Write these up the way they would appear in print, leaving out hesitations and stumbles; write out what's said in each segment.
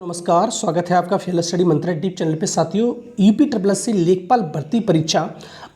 नमस्कार, स्वागत है आपका फील्ड स्टडी मंत्रा यूट्यूब चैनल पे। साथियों, यूपी ट्रिपल एस सी लेखपाल भर्ती परीक्षा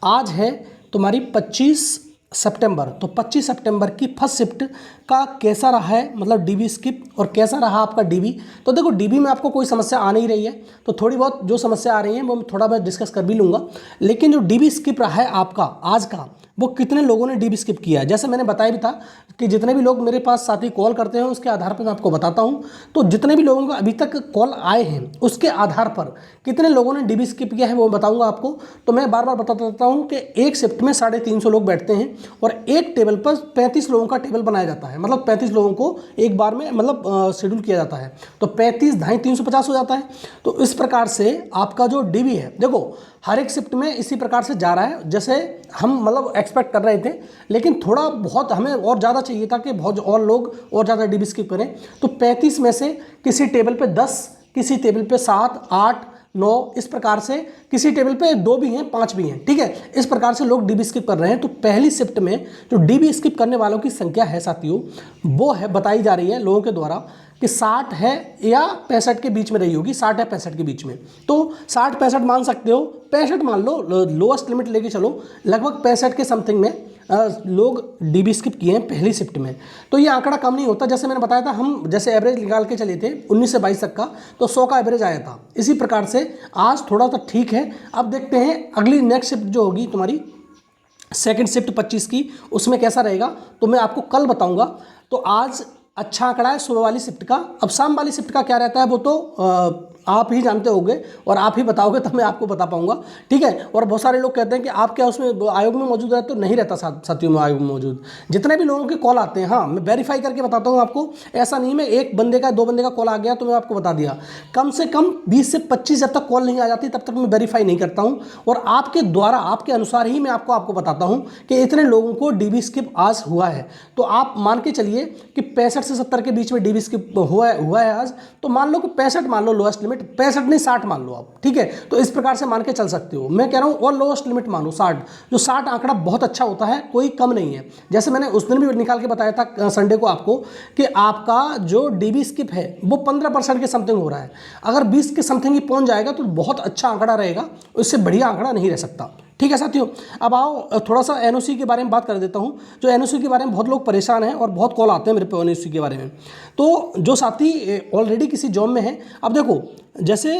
आज है तुम्हारी 25 सितंबर। तो 25 सितंबर की फर्स्ट शिफ्ट का कैसा रहा है, मतलब डीबी स्किप, और कैसा रहा आपका डीबी। तो देखो, डीबी में आपको कोई समस्या आ नहीं रही है, तो थोड़ी बहुत जो समस्या आ रही है वो मैं थोड़ा बहुत डिस्कस कर भी लूँगा। लेकिन जो डीबी स्किप रहा है आपका आज का, वो कितने लोगों ने डीबी स्किप किया है, जैसे मैंने बताया भी था कि जितने भी लोग मेरे पास साथी कॉल करते हैं उसके आधार पर मैं आपको बताता हूं। तो जितने भी लोगों को अभी तक कॉल आए हैं उसके आधार पर कितने लोगों ने डीबी स्किप किया है वो बताऊंगा आपको। तो मैं बार बार बताता रहता हूं कि एक शिफ्ट में 350 लोग बैठते हैं और एक टेबल पर 35 लोगों का टेबल बनाया जाता है, मतलब 35 लोगों को एक बार में मतलब शेड्यूल किया जाता है। तो 35 ढाई 350 हो जाता है। तो इस प्रकार से आपका जो डीबी है, देखो हर एक शिफ्ट में इसी प्रकार से जा रहा है जैसे हम मतलब एक्सपेक्ट कर रहे थे, लेकिन थोड़ा बहुत हमें और ज़्यादा चाहिए था कि बहुत और लोग और ज़्यादा डीबी स्किप करें। तो 35 में से किसी टेबल पे 10, किसी टेबल पे 7, 8, 9, इस प्रकार से किसी टेबल पे 2 भी हैं, 5 भी हैं, ठीक है। इस प्रकार से लोग डीबी स्किप कर रहे हैं। तो पहली शिफ्ट में जो डीबी स्किप करने वालों की संख्या है साथियों, वो है बताई जा रही है लोगों के द्वारा कि 60 है या 65 के बीच में रही होगी, 60 या 65 के बीच में। तो 60-65 मान सकते हो, 65 मान लो, लोएस्ट लिमिट लेके चलो, लगभग 65 के समथिंग में लोग डीबी स्किप किए हैं पहली शिफ्ट में। तो ये आंकड़ा कम नहीं होता, जैसे मैंने बताया था, हम जैसे एवरेज निकाल के चले थे 19 से 22 तक का, तो 100 का एवरेज आया था। इसी प्रकार से आज थोड़ा सा ठीक है। अब देखते हैं अगली नेक्स्ट शिफ्ट जो होगी तुम्हारी सेकंड शिफ्ट 25 की, उसमें कैसा रहेगा तो मैं आपको कल बताऊंगा। तो आज अच्छा आंकड़ा है सुबह वाली शिफ्ट का। अब शाम वाली शिफ्ट का क्या रहता है वो तो आप ही जानते होंगे और आप ही बताओगे तब मैं आपको बता पाऊंगा, ठीक है। और बहुत सारे लोग कहते हैं कि आप क्या उसमें आयोग में मौजूद है, तो नहीं रहता साथियों में आयोग में मौजूद। जितने भी लोगों के कॉल आते हैं, हाँ मैं वेरीफाई करके बताता हूँ आपको। ऐसा नहीं मैं एक बंदे का 2 बंदे का कॉल आ गया तो मैं आपको बता दिया। कम से कम 20 से 25 जब तक कॉल नहीं आ जाती तब तक मैं वेरीफाई नहीं करता हूँ, और आपके द्वारा आपके अनुसार ही मैं आपको बताता हूँ कि इतने लोगों को डीबी स्किप आज हुआ है। तो आप मान के चलिए कि 65 से 70 के बीच में डीबी स्किप हुआ है आज। तो मान लो कि 65 मान लो लोएस्ट लिमिट, 65 नहीं 60 मान लो आप, ठीक है। तो इस प्रकार से मान के चल सकते हो। मैं कह रहा हूँ और लोएस्ट लिमिट मानो 60, जो 60 आंकड़ा बहुत अच्छा होता है, कोई कम नहीं है। जैसे मैंने उस दिन भी निकाल के बताया था संडे को आपको कि आपका जो डीबी स्किप है वो 15% के समथिंग हो रहा है। अगर 20 के समथिंग ही पहुंच जाएगा तो बहुत अच्छा आंकड़ा रहेगा, उससे बढ़िया आंकड़ा नहीं रह सकता, ठीक है साथियों। अब आओ थोड़ा सा एनओसी के बारे में बात कर देता हूं। जो एनओसी के बारे में बहुत लोग परेशान हैं और बहुत कॉल आते हैं मेरे पे एनओसी के बारे में। तो जो साथी ऑलरेडी किसी जॉब में है, अब देखो जैसे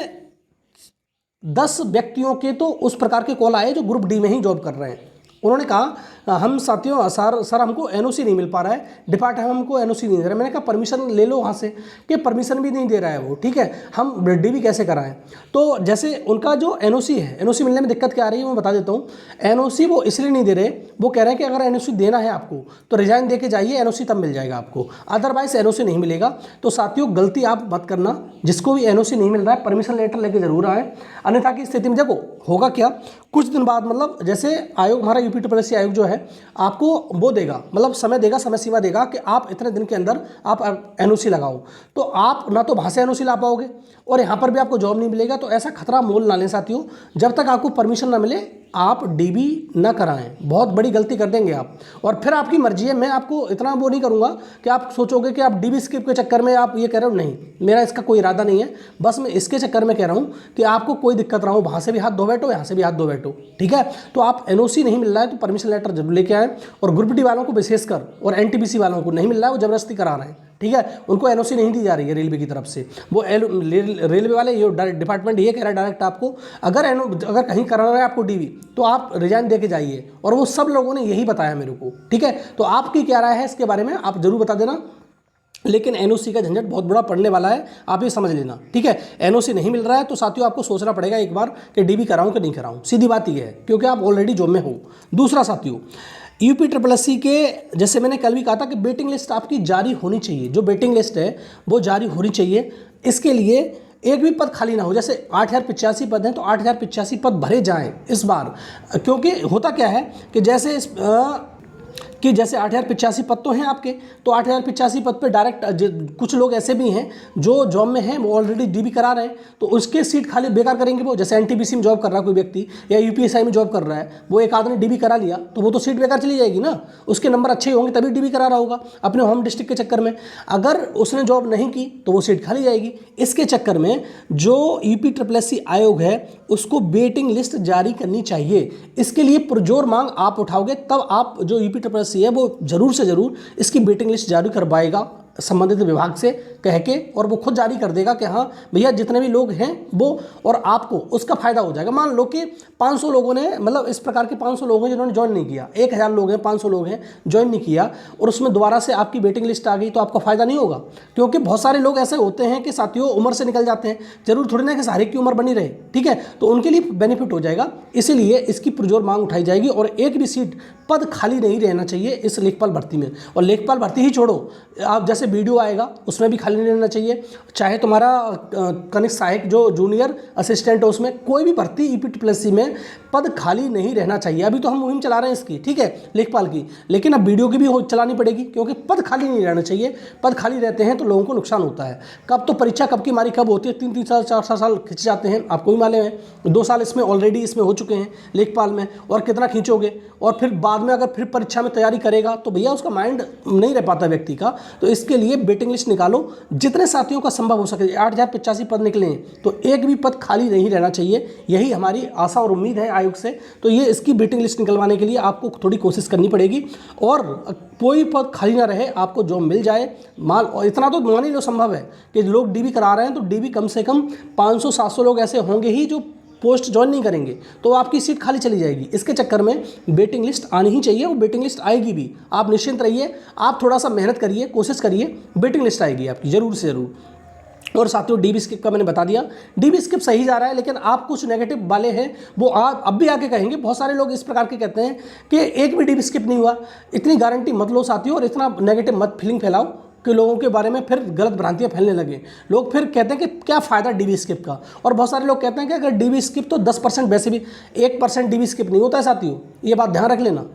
10 व्यक्तियों के तो उस प्रकार के कॉल आए जो ग्रुप डी में ही जॉब कर रहे हैं। उन्होंने कहा हम साथियों सर हमको एनओसी नहीं मिल पा रहा है, डिपार्टमेंट हमको एनओसी नहीं दे रहा है। मैंने कहा परमिशन ले लो वहाँ से, कि परमिशन भी नहीं दे रहा है वो, ठीक है, हम डीबी कैसे कराएं। तो जैसे उनका जो एनओसी है, एनओसी मिलने में दिक्कत क्या आ रही है मैं बता देता हूँ। एनओसी वो इसलिए नहीं दे रहे, वो कह रहे हैं कि अगर एनओसी देना है आपको तो रिजाइन दे के जाइए, एनओसी तब मिल जाएगा आपको, अदरवाइज एनओसी नहीं मिलेगा। तो साथियों गलती आप मत करना, जिसको भी एनओसी नहीं मिल रहा है परमिशन लेटर लेके जरूर आए, अन्यथा की स्थिति में देखो होगा क्या, कुछ दिन बाद मतलब जैसे आयोग हमारा यूपी ट्रिपल एस सी आयोग जो है आपको वो देगा, मतलब समय देगा, समय सीमा देगा कि आप इतने दिन के अंदर आप एनओसी लगाओ। तो आप ना तो वहाँ से एनओसी ला पाओगे और यहाँ पर भी आपको जॉब नहीं मिलेगा। तो ऐसा खतरा मोल ना लें साथियों, जब तक आपको परमिशन ना मिले आप डीबी ना कराएं, बहुत बड़ी गलती कर देंगे आप। और फिर आपकी मर्जी है, मैं आपको इतना वो नहीं करूँगा कि आप सोचोगे कि आप डीबी स्किप के चक्कर में आप ये कह रहे हो, नहीं, मेरा इसका कोई इरादा नहीं है। बस मैं इसके चक्कर में कह रहा हूँ कि आपको कोई दिक्कत ना हो, वहाँ से भी हाथ धो बैठो, यहाँ से भी हाथ धो बैठो, ठीक है। तो आप एनओसी नहीं मिल रहा है तो परमिशन लेटर जरूर लेके आएँ। और ग्रुप डी वालों को विशेषकर और एनटीपीसी वालों को नहीं मिल रहा है, वो जबरदस्ती करा रहे हैं, ठीक है, उनको एनओसी नहीं दी जा रही है रेलवे की तरफ से। वो रेलवे वाले ये डिपार्टमेंट ये कह रहा है डायरेक्ट आपको, अगर कहीं कराना है आपको डीबी तो आप रिजाइन दे के जाइए। और वो सब लोगों ने यही बताया मेरे को, ठीक है। तो आपकी क्या राय है इसके बारे में आप जरूर बता देना। लेकिन एनओसी का झंझट बहुत बड़ा पड़ने वाला है, आप ये समझ लेना, ठीक है। एनओसी नहीं मिल रहा है तो साथियों आपको सोचना पड़ेगा एक बार कि डीबी कराऊं कि नहीं कराऊं, सीधी बात ये है, क्योंकि आप ऑलरेडी जॉब में हो। दूसरा साथियों, यूपी ट्रिपल एस सी के जैसे मैंने कल भी कहा था कि वेटिंग लिस्ट आपकी जारी होनी चाहिए, जो वेटिंग लिस्ट है वो जारी होनी चाहिए। इसके लिए एक भी पद खाली ना हो, जैसे 8085 पद हैं तो 8085 पद भरे जाएं इस बार। क्योंकि होता क्या है कि जैसे कि जैसे 8085 पद तो हैं आपके, तो 8085 पद पे डायरेक्ट कुछ लोग ऐसे भी हैं जो जॉब में हैं, वो ऑलरेडी डीबी करा रहे हैं, तो उसके सीट खाली बेकार करेंगे वो। जैसे एनटीपीसी में जॉब कर रहा है कोई व्यक्ति या यूपीएसआई में जॉब कर रहा है, वो एक आदमी डीबी करा लिया तो वो तो सीट बेकार चली जाएगी ना, उसके नंबर अच्छे होंगे तभी डीबी करा रहा होगा अपने होम डिस्ट्रिक्ट के चक्कर में। अगर उसने जॉब नहीं की तो वो सीट खाली जाएगी। इसके चक्कर में जो ईपीएससी आयोग है उसको वेटिंग लिस्ट जारी करनी चाहिए। इसके लिए पुरजोर मांग आप उठाओगे तब आप जो ईपीएससी है वो जरूर से जरूर इसकी वेटिंग लिस्ट जारी करवाएगा संबंधित विभाग से कह के, और वो खुद जारी कर देगा कि हाँ भैया जितने भी लोग हैं वो, और आपको उसका फायदा हो जाएगा। मान लो कि 500 लोगों ने, मतलब इस प्रकार के 500 लोग हैं जिन्होंने ज्वाइन नहीं किया, 1000 लोग हैं, 500 लोग हैं ज्वाइन नहीं किया, और उसमें दोबारा से आपकी वेटिंग लिस्ट आ गई तो आपका फायदा नहीं होगा। क्योंकि बहुत सारे लोग ऐसे होते हैं कि साथियों उम्र से निकल जाते हैं, जरूर थोड़ी ना कि सारे की उम्र बनी रहे, ठीक है, तो उनके लिए बेनिफिट हो जाएगा। इसीलिए इसकी पुरजोर मांग उठाई जाएगी और एक भी सीट पद खाली नहीं रहना चाहिए इस लेखपाल भर्ती में। और लेखपाल भर्ती ही छोड़ो, आप जैसे वीडियो आएगा उसमें भी खाली नहीं रहना चाहिए, चाहे तुम्हारा कनिष्ठ सहायक जो जूनियर असिस्टेंट हो उसमें कोई भी भर्ती ईपीएससी में पद खाली नहीं रहना चाहिए। अभी तो हम मुहिम चला रहे हैं इसकी, ठीक है, लेखपाल की, लेकिन अब वीडियो की भी चलानी पड़ेगी क्योंकि पद खाली नहीं रहना चाहिए। पद खाली रहते हैं तो लोगों को नुकसान होता है। कब तो परीक्षा कब की मारी कब होती है, 3-3 साल 4 साल खिंच जाते हैं, आपको भी मालूम है। 2 साल इसमें ऑलरेडी इसमें हो चुके हैं लेखपाल में, और कितना खींचोगे, और फिर बाद में अगर फिर परीक्षा में तैयारी करेगा तो भैया उसका माइंड नहीं रह पाता व्यक्ति का। तो इसके लिए वेटिंग लिस्ट निकालो, जितने साथियों का संभव हो सके। 8085 पद निकले हैं तो एक भी पद खाली नहीं रहना चाहिए, यही हमारी आशा और उम्मीद है आयोग से। तो ये इसकी वेटिंग लिस्ट निकलवाने के लिए आपको थोड़ी कोशिश करनी पड़ेगी, और कोई पद खाली ना रहे, आपको जॉब मिल जाए। और इतना तो मान ही लो संभव है कि लोग डीबी करा रहे हैं, तो डीबी कम से कम 500-700 लोग ऐसे होंगे ही जो पोस्ट ज्वाइन नहीं करेंगे, तो आपकी सीट खाली चली जाएगी। इसके चक्कर में वेटिंग लिस्ट आनी ही चाहिए, और वेटिंग लिस्ट आएगी भी। आप निश्चिंत रहिए, आप थोड़ा सा मेहनत करिए, कोशिश करिए, वेटिंग लिस्ट आएगी आपकी ज़रूर से ज़रूर। और साथियों डीबी स्किप का मैंने बता दिया, डीबी स्किप सही जा रहा है, लेकिन आप कुछ नेगेटिव वाले हैं वो आप अब भी आके कहेंगे। बहुत सारे लोग इस प्रकार के कहते हैं कि एक भी डीबी स्किप नहीं हुआ। इतनी गारंटी मत लो साथियों, और इतना नेगेटिव मत फीलिंग फैलाओ कि लोगों के बारे में फिर गलत भ्रांतियां फैलने लगे। लोग फिर कहते हैं कि क्या फ़ायदा डीबी स्किप का, और बहुत सारे लोग कहते हैं कि अगर डीबी स्किप तो 10%, वैसे भी 1% डीबी स्किप नहीं होता है साथियों, ये बात ध्यान रख लेना।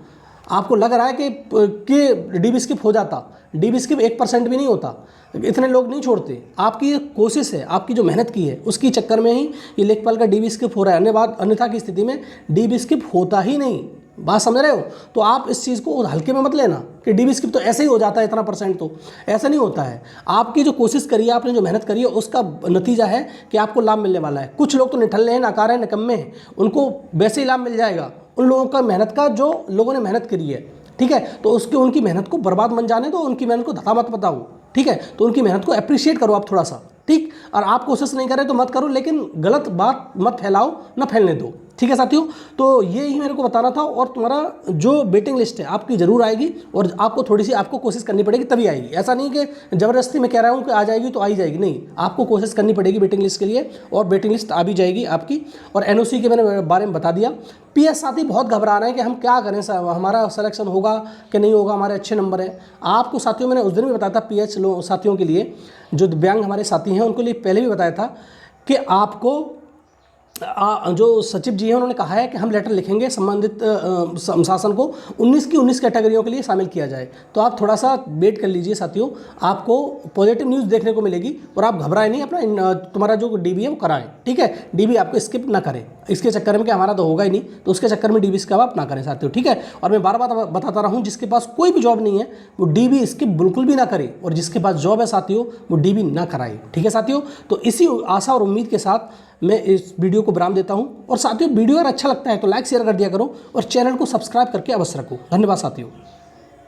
आपको लग रहा है कि डीबी स्किप हो जाता, डीबी स्किप 1% भी नहीं होता, इतने लोग नहीं छोड़ते। आपकी ये कोशिश है, आपकी जो मेहनत की है उसकी चक्कर में ही ये लेखपाल का डीबी स्किप हो रहा है। अन्यथा की स्थिति में डीबी स्किप होता ही नहीं। बात समझ रहे हो? तो आप इस चीज़ को हल्के में मत लेना कि डीबी स्किप तो ऐसे ही हो जाता है, इतना %, तो ऐसा नहीं होता है। आपकी जो कोशिश करी है, आपने जो मेहनत करी है, उसका नतीजा है कि आपको लाभ मिलने वाला है। कुछ लोग तो निठल्ले हैं, नाकार हैं, निकम्मे हैं, उनको वैसे ही लाभ मिल जाएगा। उन लोगों का मेहनत का, जो लोगों ने मेहनत करी है, ठीक है, तो उसके उनकी मेहनत को बर्बाद मत जाने दो, उनकी मेहनत को धता मत बताओ, ठीक है, तो उनकी मेहनत को अप्रिशिएट करो आप थोड़ा सा, ठीक। और आप कोशिश नहीं करें तो मत करो, लेकिन गलत बात मत फैलाओ, ना फैलने दो, ठीक है साथियों। तो ये ही मेरे को बताना था। और तुम्हारा जो वेटिंग लिस्ट है आपकी ज़रूर आएगी, और आपको थोड़ी सी आपको कोशिश करनी पड़ेगी तभी आएगी। ऐसा नहीं कि ज़बरदस्ती मैं कह रहा हूँ कि आ जाएगी तो आ ही जाएगी, नहीं, आपको कोशिश करनी पड़ेगी वेटिंग लिस्ट के लिए, और वेटिंग लिस्ट आ भी जाएगी आपकी। और एनओसी के मैंने बारे में बता दिया। पीएस साथी बहुत घबरा रहे हैं कि हम क्या करें, हमारा सिलेक्शन होगा कि नहीं होगा, हमारे अच्छे नंबर हैं। आपको साथियों मैंने उस दिन भी बताया था, पीएच साथियों के लिए, जो दिव्यांग हमारे साथी हैं उनके लिए पहले भी बताया था कि आपको जो सचिव जी हैं उन्होंने कहा है कि हम लेटर लिखेंगे संबंधित शासन को 19 की 19 कैटेगरियों के लिए शामिल किया जाए। तो आप थोड़ा सा वेट कर लीजिए साथियों, आपको पॉजिटिव न्यूज़ देखने को मिलेगी। और आप घबराएं नहीं, अपना तुम्हारा जो डीबी है वो कराएं, ठीक है, डीबी आपको स्किप ना करें इसके चक्कर में कि हमारा तो होगा ही नहीं, तो उसके चक्कर में डीबी स्किप आप ना करें साथियों, ठीक है। और मैं बार बार बताता रहा हूँ, जिसके पास कोई भी जॉब नहीं है वो डीबी स्किप बिल्कुल भी ना करे, और जिसके पास जॉब है साथियों वो डीबी ना कराए, ठीक है साथियों। तो इसी आशा और उम्मीद के साथ मैं इस वीडियो को विराम देता हूं। और साथियों वीडियो अगर अच्छा लगता है तो लाइक शेयर कर दिया करो, और चैनल को सब्सक्राइब करके अवश्य रखो। धन्यवाद साथियों।